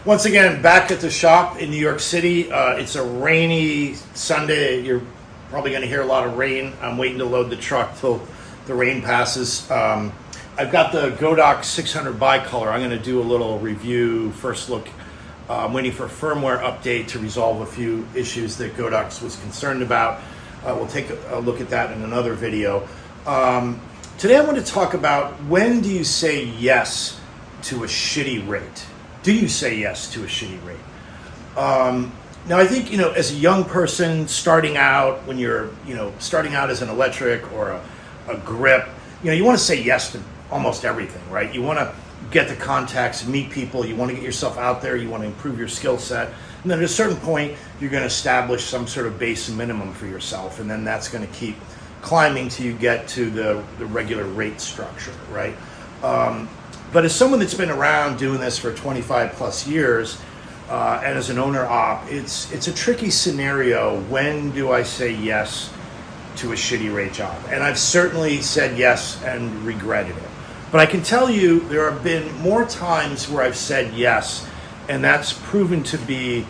Once again, back at the shop in New York City. It's a rainy Sunday. You're probably going to hear a lot of rain. I'm waiting to load the truck till the rain passes. I've got the Godox 600 bicolor. I'm going to do a little review, first look. I'm waiting for a firmware update to resolve a few issues that Godox was concerned about. We'll take a look at that in another video. Today I want to talk about, when do you say yes to a shitty rate? Do you say yes to a shitty rate? Now I think, as a young person starting out, when you're, starting out as an electric or a grip, you want to say yes to almost everything, right? You want to get the contacts, meet people, you want to get yourself out there, you want to improve your skill set. And then at a certain point, you're going to establish some sort of base minimum for yourself. And then that's going to keep climbing till you get to the regular rate structure, right? But as someone that's been around doing this for 25 plus years, and as an owner op, it's a tricky scenario. When do I say yes to a shitty rate job? And I've certainly said yes and regretted it. But I can tell you there have been more times where I've said yes, and that's proven to be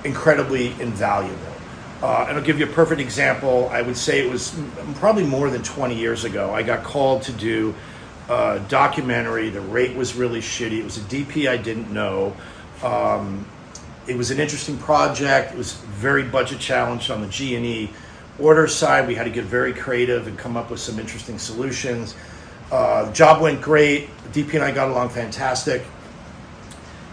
incredibly invaluable. And I'll give you a perfect example. I would say it was probably more than 20 years ago. I got called to do a documentary. The rate was really shitty. It was a DP I didn't know. It was an interesting project. It was very budget challenged on the G&E order side. We had to get very creative and come up with some interesting solutions. The job went great. The DP and I got along fantastic.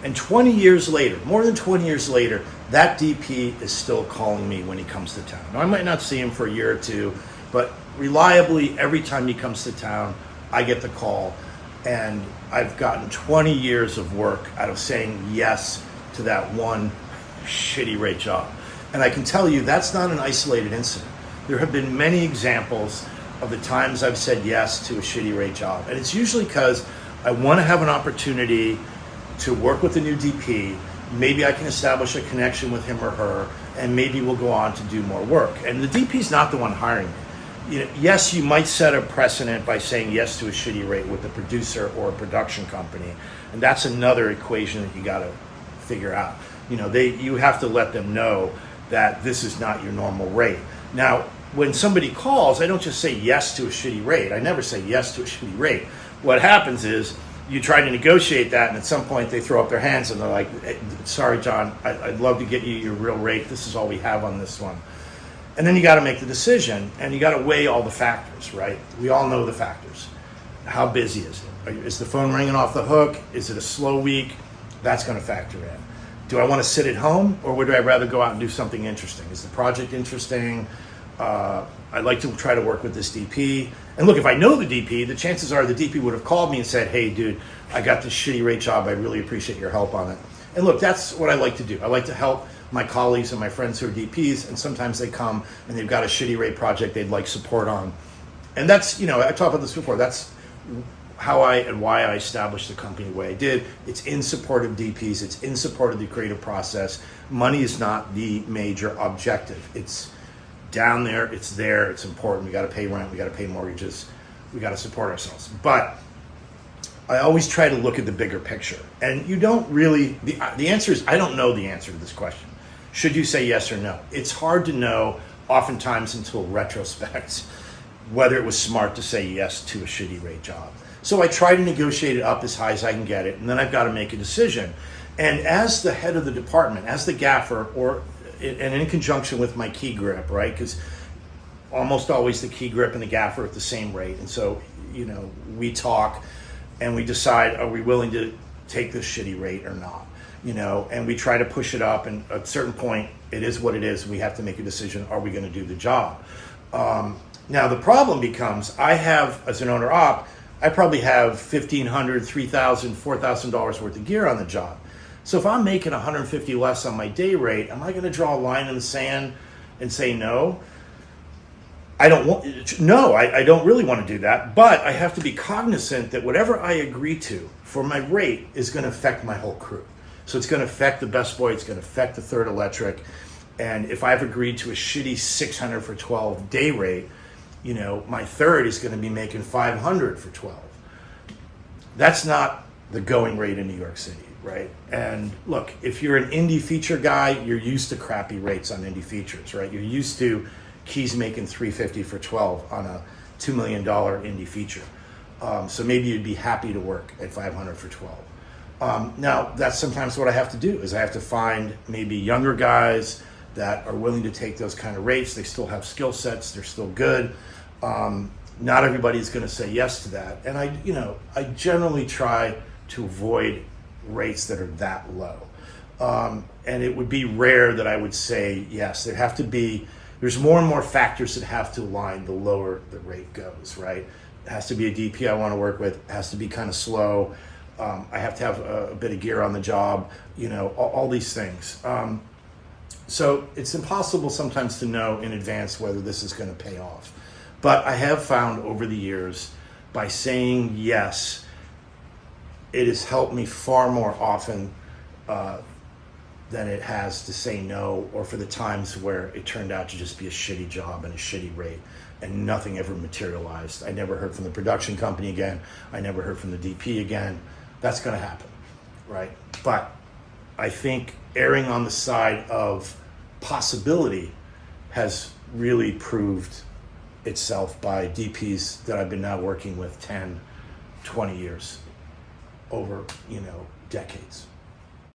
And 20 years later, more than 20 years later, that DP is still calling me when he comes to town. Now, I might not see him for a year or two, but reliably, every time he comes to town, I get the call. And I've gotten 20 years of work out of saying yes to that one shitty rate job. And I can tell you that's not an isolated incident. There have been many examples of the times I've said yes to a shitty rate job. And it's usually because I want to have an opportunity to work with a new DP. Maybe I can establish a connection with him or her, and maybe we'll go on to do more work. And the DP's not the one hiring me. Yes, you might set a precedent by saying yes to a shitty rate with a producer or a production company, and that's another equation that you got to figure out. You have to let them know that this is not your normal rate. Now, when somebody calls, I don't just say yes to a shitty rate. I never say yes to a shitty rate. What happens is you try to negotiate that, and at some point they throw up their hands and they're like, hey, sorry, John, I'd love to get you your real rate. This is all we have on this one. And then you got to make the decision, and you got to weigh all the factors, right? We all know the factors. How busy is it? Is the phone ringing off the hook? Is it a slow week? That's going to factor in. Do I want to sit at home, or would I rather go out and do something interesting? Is the project interesting? I'd like to try to work with this DP. And look, if I know the DP, the chances are the DP would have called me and said, hey, dude, I got this shitty rate job. I really appreciate your help on it. And look, that's what I like to do. I like to help my colleagues and my friends who are DPs, and sometimes they come and they've got a shitty rate project they'd like support on. And that's, I talked about this before, that's how and why I established the company the way I did. It's in support of DPs, it's in support of the creative process. Money is not the major objective. It's down there, it's there, it's important. We got to pay rent, we got to pay mortgages, we got to support ourselves. But I always try to look at the bigger picture. And you don't really, the answer is, I don't know the answer to this question. Should you say yes or no? It's hard to know oftentimes until retrospect whether it was smart to say yes to a shitty rate job. So I try to negotiate it up as high as I can get it, and then I've got to make a decision. And as the head of the department, as the gaffer, and in conjunction with my key grip, right? Because almost always the key grip and the gaffer are at the same rate. And so, we talk and we decide, are we willing to take this shitty rate or not? And we try to push it up, and at a certain point, it is what it is. We have to make a decision, are we going to do the job? Now, the problem becomes, I have, as an owner op, I probably have $1,500, $3,000, $4,000 worth of gear on the job. So if I'm making $150 less on my day rate, am I going to draw a line in the sand and say no? I don't really want to do that, but I have to be cognizant that whatever I agree to for my rate is going to affect my whole crew. So it's going to affect the best boy, it's going to affect the third electric, and if I've agreed to a shitty 600 for 12 day rate, my third is going to be making 500 for 12. That's not the going rate in New York City. right? And look, if you're an indie feature guy, you're used to crappy rates on indie features, right? You're used to Keys making 350 for 12 on a $2 million indie feature. So maybe you'd be happy to work at 500 for 12. Now, that's sometimes what I have to do, is I have to find maybe younger guys that are willing to take those kind of rates. They still have skill sets, they're still good. Not everybody's going to say yes to that. And I generally try to avoid rates that are that low. And it would be rare that I would say yes. There's more and more factors that have to align the lower the rate goes, right? It has to be a DP I want to work with. It has to be kind of slow. I have to have a bit of gear on the job, all these things. So it's impossible sometimes to know in advance whether this is going to pay off. But I have found over the years, by saying yes, it has helped me far more often than it has to say no, or for the times where it turned out to just be a shitty job and a shitty rate and nothing ever materialized. I never heard from the production company again. I never heard from the DP again. That's going to happen, right? But I think erring on the side of possibility has really proved itself by DPs that I've been now working with 10, 20 years over, decades.